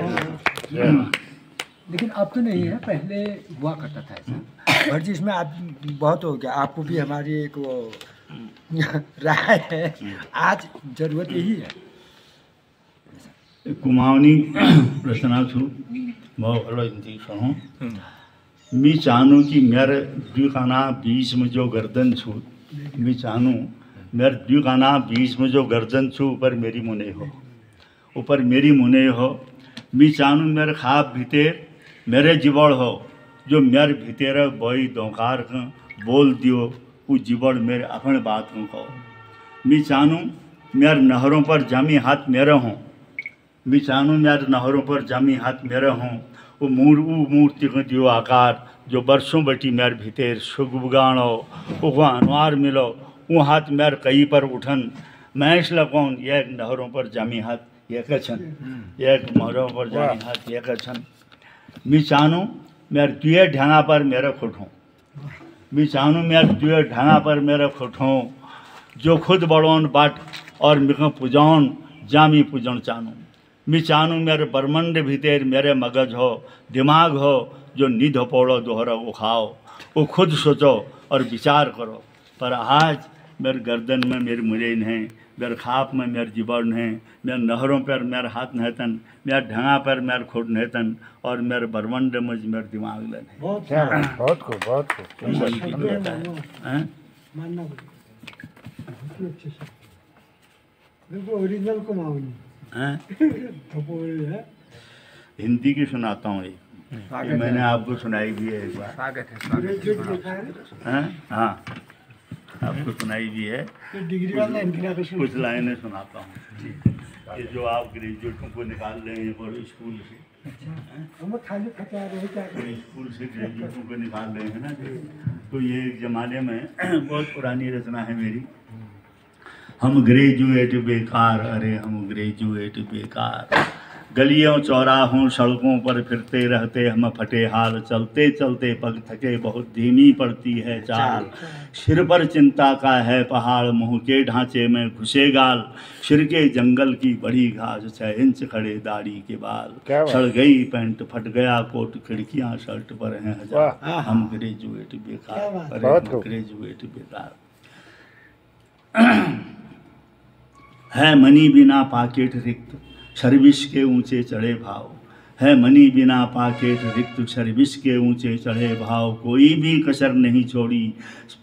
S6: लेकिन अब तो नहीं है, पहले हुआ करता था ऐसा।
S7: भट जी इसमें आप बहुत हो गया, आपको भी हमारी एक वो राय है, आज जरूरत यही है।
S8: कुमावनी रचना छु बहुत अलग हिंदी सुनो मी चाहूँ कि मेरे द्विकाना बीच में जो गर्दन छू मी चाहूँ मेरे द्विकाना बीच में जो गर्दन छू ऊपर मेरी मुने हो ऊपर मेरी मुने हो मी चाहूँ मेरे खाब भीतर मेरे जिबड़ हो जो मेरे भीतर बोई दोकार बोल दियो वो जिबड़ मेरे अपने बात को कहो मी चाहूँ मेरे नहरों पर जामी हाथ मेरे हों मी चाहूँ मेरे नहरों पर जामी हाथ मेरे हों वो मूर्ति को दियो आकार जो बरसों बटी मेरे भीतर सुगुगान हो वो अनवार मिलो वो हाथ मेरे कई पर उठन महस लगौन एक नहरों पर जामी हाथ एक छन एक नहरों पर जामी हाथ एक छन मी चाहूँ मेरे दुए ढंगा पर मेरे खुटों मी चाहूँ मेरे दुए ढंगा पर मेरे खुटों जो खुद बड़ोन बाट और मिख पूजौन जामी पूजन चाहूँ मी चाहूँ मेरे ब्रह्मांड भीतर मेरे मगज हो दिमाग हो जो निध पौड़ो दोहरा वो खाओ वो खुद सोचो और विचार करो पर आज मेरे गर्दन में मेरी मुरेन है मेरे खाप में मेरे जीवन है मेरे नहरों पर मेरे हाथ नहतन मेरे ढंगा पर मेरे खुद नहतन और मेरे ब्रह्मांड में मेरे दिमाग लन है
S3: बहुत खूब
S6: मानना पड़ेगा अच्छे से, बिल्कुल ओरिजिनल कुमाऊनी है।
S8: हिंदी की सुनाता हूँ ये मैंने आपको सुनाई भी है एक बार हाँ आपको सुनाई भी है
S6: डिग्री वाला
S8: कुछ लाइनें सुनाता हूँ ये जो आप ग्रेजुएटों को निकाल रहे हैं और स्कूल से
S6: हम खाली खचा रहे क्या
S8: स्कूल से ग्रेजुएटों को निकाल रहे हैं ना तो ये एक ज़माने में बहुत पुरानी रचना है मेरी हम ग्रेजुएट बेकार अरे हम ग्रेजुएट बेकार गलियों चौराहों सड़कों पर फिरते रहते हम फटे हाल चलते चलते पग थके बहुत धीमी पड़ती है चाल सिर पर चिंता का है पहाड़ मुँह के ढांचे में घुसे गाल सिर के जंगल की बड़ी घास 6 इंच खड़े दाढ़ी के बाल सड़ गई पैंट फट गया कोट खिड़कियां शर्ट पर हैं हजार हम ग्रेजुएट बेकार अरे हम ग्रेजुएट बेकार है मनी बिना पाकेट रिक्त सर्विस के ऊंचे चढ़े भाव है मनी बिना पाकेट रिक्त सर्विस के ऊंचे चढ़े भाव कोई भी कसर नहीं छोड़ी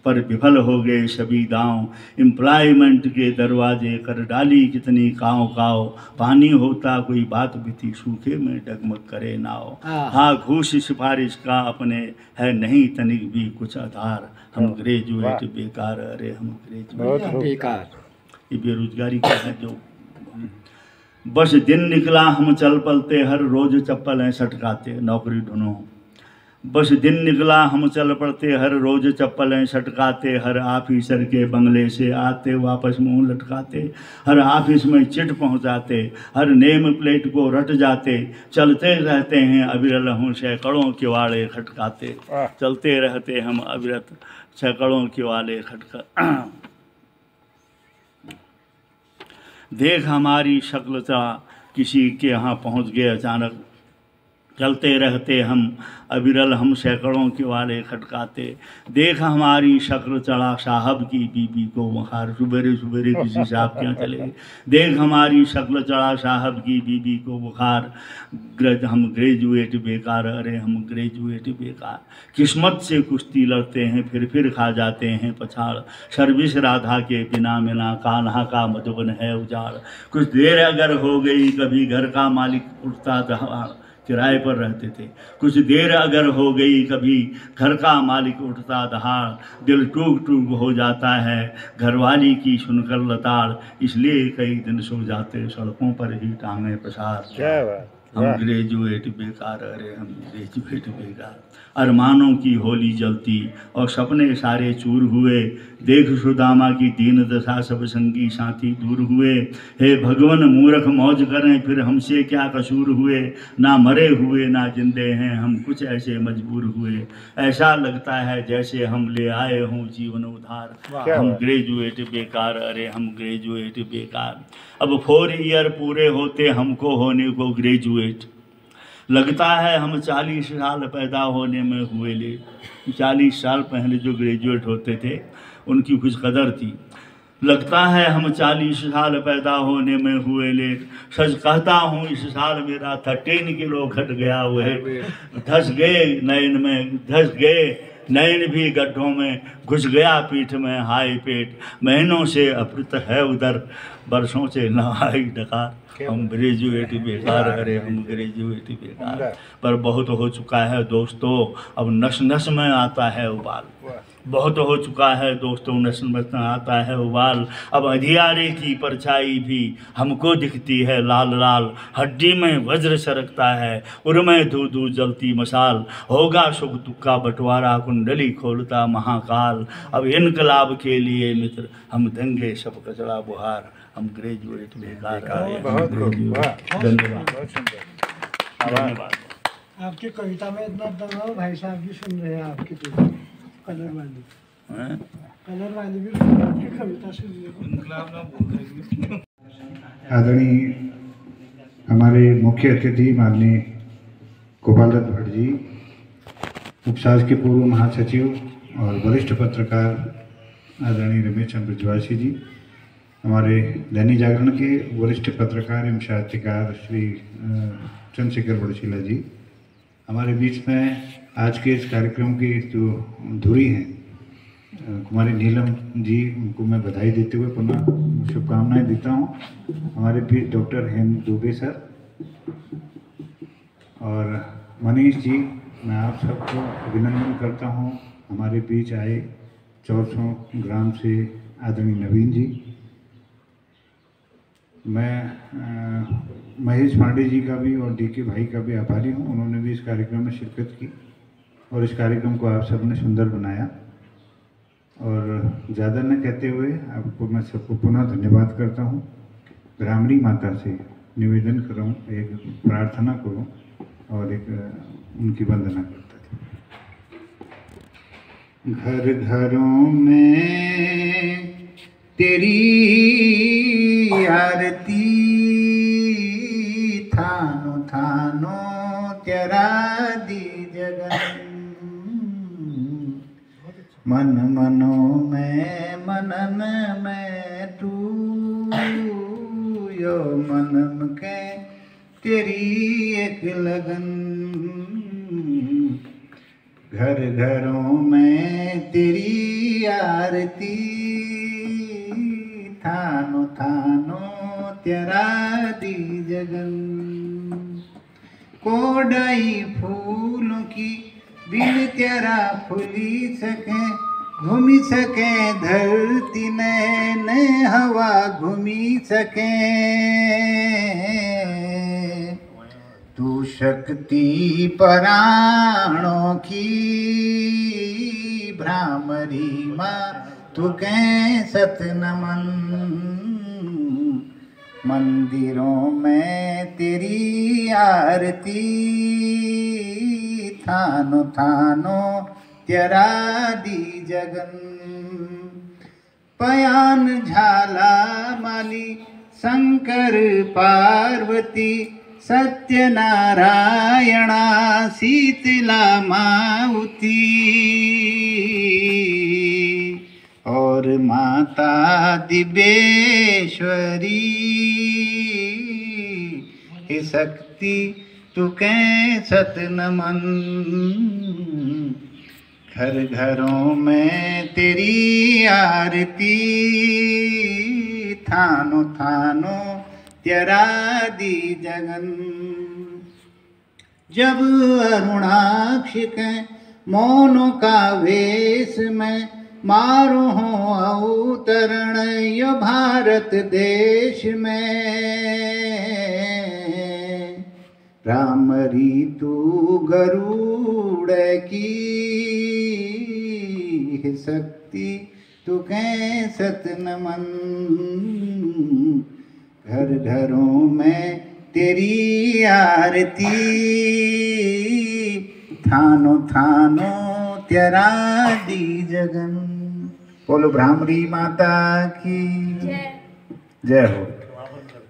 S8: पर विफल हो गए सभी दांव एम्प्लॉयमेंट के दरवाजे कर डाली कितनी काव काव पानी होता कोई बात भी थी सूखे में डगमग करे नाव हाँ घूस सिफारिश का अपने है नहीं तनिक भी कुछ आधार हम ग्रेजुएट बेकार अरे हम ग्रेजुएट
S7: बेकार
S8: ये बेरोजगारी का है जो बस दिन निकला हम चल पलते हर रोज चप्पल हैं सटकाते नौकरी ढूंढो बस दिन निकला हम चल पड़ते हर रोज चप्पल हैं सटकाते हर ऑफिसर के बंगले से आते वापस मुंह लटकाते हर ऑफिस में चिट पहुंचाते हर नेम प्लेट को रट जाते चलते रहते हैं अविरल हूँ सैकड़ों किवाड़े खटकाते चलते रहते हम अविरत सैकड़ों किवाड़े खटका देख हमारी शक्लता किसी के यहाँ पहुँच गए अचानक चलते रहते हम अविरल, हम सैकड़ों के वाले खटकाते। देख हमारी शक्ल चढ़ा साहब की बीबी को बुखार, सुबेरे सुबेरे किसी साहब के यहाँ चले गए। देख हमारी शक्ल चढ़ा साहब की बीबी को बुखार, हम ग्रेजुएट बेकार, अरे हम ग्रेजुएट बेकार। किस्मत से कुश्ती लड़ते हैं फिर खा जाते हैं पछाड़। सर्विस राधा के बिना मिला, कान्हा का मधुबन है उजाड़। कुछ देर अगर हो गई कभी घर का मालिक उठता दहाड़, किराए पर रहते थे। कुछ देर अगर हो गई कभी घर का मालिक उठता दहाड़, दिल टूक टूक हो जाता है घरवाली की सुनकर लताड़। इसलिए कई दिन सो जाते सड़कों पर ही टांगे पसार।
S3: क्या बात,
S8: हम ग्रेजुएट बेकार, अरे हम ग्रेजुएट बेकार। अरमानों की होली जलती और सपने सारे चूर हुए। देख सुदामा की दीन दशा, सब संगी साथी दूर हुए। हे भगवन मूर्ख मौज करें फिर हमसे क्या कसूर हुए। ना मरे हुए ना जिंदे हैं हम, कुछ ऐसे मजबूर हुए। ऐसा लगता है जैसे हम ले आए हों जीवन उधार। हम ग्रेजुएट बेकार, अरे हम ग्रेजुएट बेकार। अब 4 ईयर पूरे होते हमको होने को ग्रेजुएट। लगता है हम 40 साल पैदा होने में हुए लेट। 40 साल पहले जो ग्रेजुएट होते थे उनकी कुछ कदर थी। लगता है हम 40 साल पैदा होने में हुए लेट। सच कहता हूँ इस साल मेरा 13 किलो घट गया वेट। धस गए नैन में, धस गए नैन भी गड्ढों में, घुस गया पीठ में हाई पेट। महीनों से अप्रत है उधर, बरसों से न आई डकार। हम ग्रेजुएट बेकार, अरे हम ग्रेजुएट बेकार। पर बहुत हो चुका है दोस्तों, अब नस नस में आता है उबाल। बहुत हो चुका है दोस्तों, नस नस में आता है उबाल। अब अंधियारे की परछाई भी हमको दिखती है लाल लाल। हड्डी में वज्र सरकता है, उर्मे धू धू जलती मशाल। होगा सुख दुख का बंटवारा, कुंडली खोलता महाकाल। अब इनकलाब के लिए मित्र हम देंगे सब कचरा बुहार। हम ग्रेजुएट बेकार, धन्यवाद।
S4: आपकी कविता में इतना दम है, भाई साहब भी सुन रहे हैं आपकी कलर वाली भी आपकी कविता सुन रहे।
S3: आदरणीय हमारे मुख्य अतिथि माननीय गोपाल दत्त भट्ट जी, उपसाज के पूर्व महासचिव और वरिष्ठ पत्रकार आदरणीय रमेश चंद्र ब्रजवासी जी, हमारे दैनिक जागरण के वरिष्ठ पत्रकार एवं साहित्यकार श्री चंद्रशेखर बड़शीला जी, हमारे बीच में आज के इस कार्यक्रम की जो धुरी हैं कुमारी नीलम जी, उनको मैं बधाई देते हुए पुनः शुभकामनाएं देता हूं। हमारे बीच डॉक्टर हेम दुबे सर और मनीष जी, मैं आप सबको अभिनंदन करता हूं। हमारे बीच आए 400 ग्राम से आदरणीय नवीन जी। मैं महेश पांडे जी का भी और डीके भाई का भी आभारी हूं, उन्होंने भी इस कार्यक्रम में शिरकत की और इस कार्यक्रम को आप सबने सुंदर बनाया। और ज़्यादा न कहते हुए आपको मैं सबको पुनः धन्यवाद करता हूं। ब्राह्मणी माता से निवेदन करूं, एक प्रार्थना करूं और एक उनकी वंदना करता था। घर घरों में तेरी आरती, थानो थानो तेरा दी जगन। मन मनों में मनन में तू, यो मनम के तेरी एक लगन। घर घरों में तेरी आरती, थानो थानो तेरा दी जगन। कोडाई फूलों की बिन तेरा फूली सके, घूमी सके धरती नैन हवा घूमी सके। तू शक्ति प्राणों की भ्रामरी माँ, तू कह सत नमन। मंदिरों में तेरी आरती, थानो थानो तेरा दी जगन। पयान झाला माली शंकर पार्वती, सत्यनारायणा शीतला माउती और माता दिव्येश्वरी। हे शक्ति तू कैसत नमन, घर घरों में तेरी आरती, थानो थानो तेरा दी जगन। जब अरुणाक्ष के मौनों का वेश में मारो हो अवतरण यो भारत देश में। राम ऋतु गरुड़ की शक्ति तू कैसत नमन, घर घरों में तेरी आरती, थानो थानो तेरा दी जगन। बोलो भ्रामरी माता की जय हो।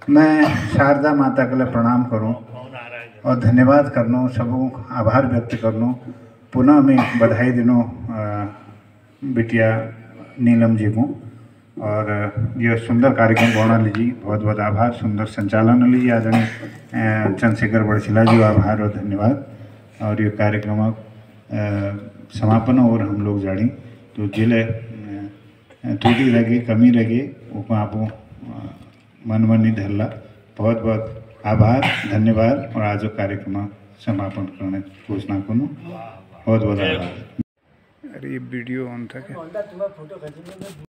S3: मैं शारदा माता के लिए प्रणाम करूं और धन्यवाद करनो, सबको आभार व्यक्त करनो। पुनः मैं बधाई देनो बिटिया नीलम जी को, और ये सुंदर कार्यक्रम बना लीजिए, बहुत बहुत आभार। सुंदर संचालन लीजिए आदरणीय चंद्रशेखर बड़शिला जी, आभार और धन्यवाद। और ये कार्यक्रम समापन और हम लोग जानी तो जिले त्रुटि लगी कमी लगी वो आप मन धरला। बहुत बहुत आभार धन्यवाद। और आज कार्यक्रम समापन करने घोषणा करूँ। बहुत बहुत आभार। अरे ये वीडियो ऑन था क्या?